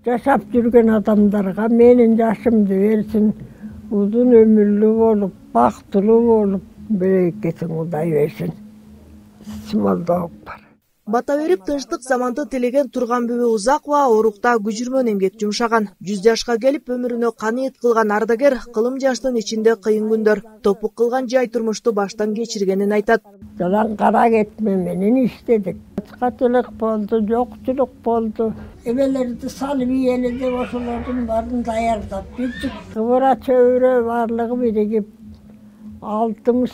Жашап жүрген адамдарга менин жашымды берсин, uzun ömürlü olup, baktılуу olup, берекесин Кудай берсин. Симолдоок бар. Бата берип тынчтык заманды тилеген Турганбүбү Узакова оорукта күжүрмөн эмгек жумшаган. 100 жашка келип өмүрүнө каныйыт кылган ардагер кылым жаштын ичинде кыйын күндөр, топук кылган жай турмушту баштан кечиргенин айтат. Жалаң кара кетме менен иштедик. Катылык болду, жокчулук болду. Эбелерди салып ийели деп ошолордун баарын даярдап жүрдүк. Кыбыра чөбүрө баардыгы биригип 60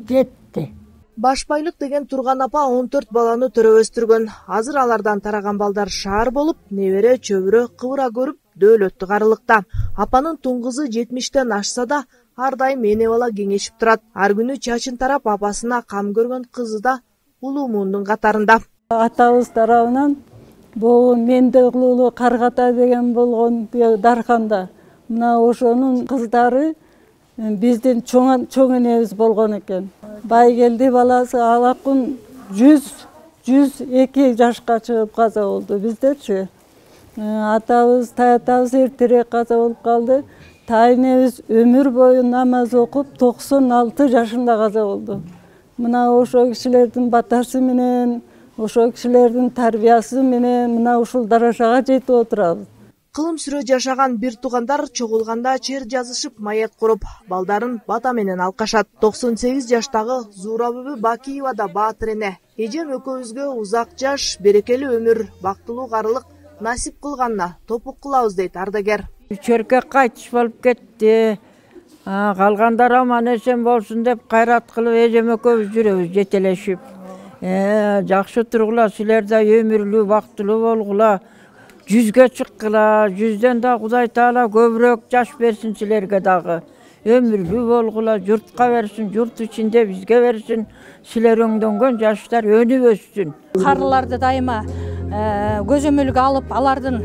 жетти. Башпайлык деген Турган апа 14 баланы төрө өстүргөн. Азыр алардан тараган балдар шаар болуп, небере чөбүрө кыбыра көрүп, дөөлөттү карылыкта. Апанын туңгузу 70-тен ашса да, ар дайым эне бала кеңешип турат. Ар күнү чачын тарап апасына кам көргөн кызы да улуу муундун катарында. Атабыз тарабынан бул менде улуу Каргата деген болгон дарканда. Мына ошонун кыздары биздин чоң энебиз болгон экен. Байгелди баласы алакун 102 жашка чыгып каза болду. Биздерчи атабыз, таятабыз эртерээк каза болуп калды. Тайнебиз өмүр бою намаз окуп 96 жашында каза болду. Мына ошо кишилердин батасы менен, ошо кишилердин тарбиясы менен мына ушул даражага жетип отурабыз. Кылым сүрө жашаган бир туугандар чогулганда чер жазышып маек куруп, балдарын бата менен алкашат. 98 жаштагы Зурабүбү Бакиева да баатыр эне. Эжем экөөбүзгө узак жаш, берекелүү өмүр, бактылуу карылык насип кылганына топук кылабыз дейт ардагер. Чөркөк кайтыш болуп кетти. Калгандар аман эсен болсун деп кайрат кылып эжем экөөбүз жүрөбүз жетелешип. Жакшы тургула, силер да өмүрлүү, бактылуу болгула. 100ге чыккыла, 100ден да Кудай Таала көбүрөөк жаш берсин силерге дагы. Өмүрлүү болгула, журтка берсин, журт ичинде бизге берсин. Силер өңдөнгөн жаштар өнүп өссүн. Карыларды дайыма көзөмөлгө алып, алардын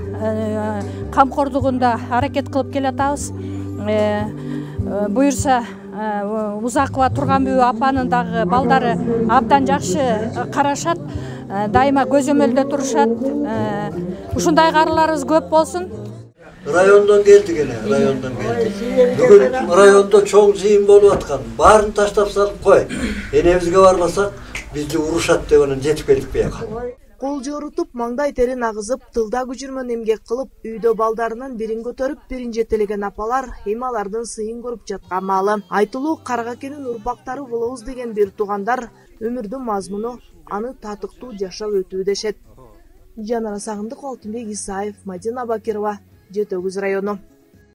камкордугунда аракет кылып келатабыз. Буюрса Узакова Турганбүбү апанын дагы балдары абдан жакшы карашат, дайыма көзөмөлдө турушат. Ушундай карыларыбыз көп болсун. Райондон келдик эле, райондон келдик. Бүгүн райондо чоң жыйын болуп аткан. Баарын таштап салып кой. Энебизге барбасак, бизди урушат деп анан жетип келдик буяка. Кол жорутуп, маңдай терин агызып, тылда күжүрмөн эмгек кылып, үйдө балдарынын бирин көтөрүп, бирин жетелеген апалар эми алардын сыйын көрүп жаткан маалы. Айтылуу Каргакенин урпактары болобуз деген бир туугандар өмүрдүн мазмуну аны татыктуу жашап өтүү дешет. Жанара Сагындык, Алтынбек Исаев, Мадина Бакирова, Жетөгүз району.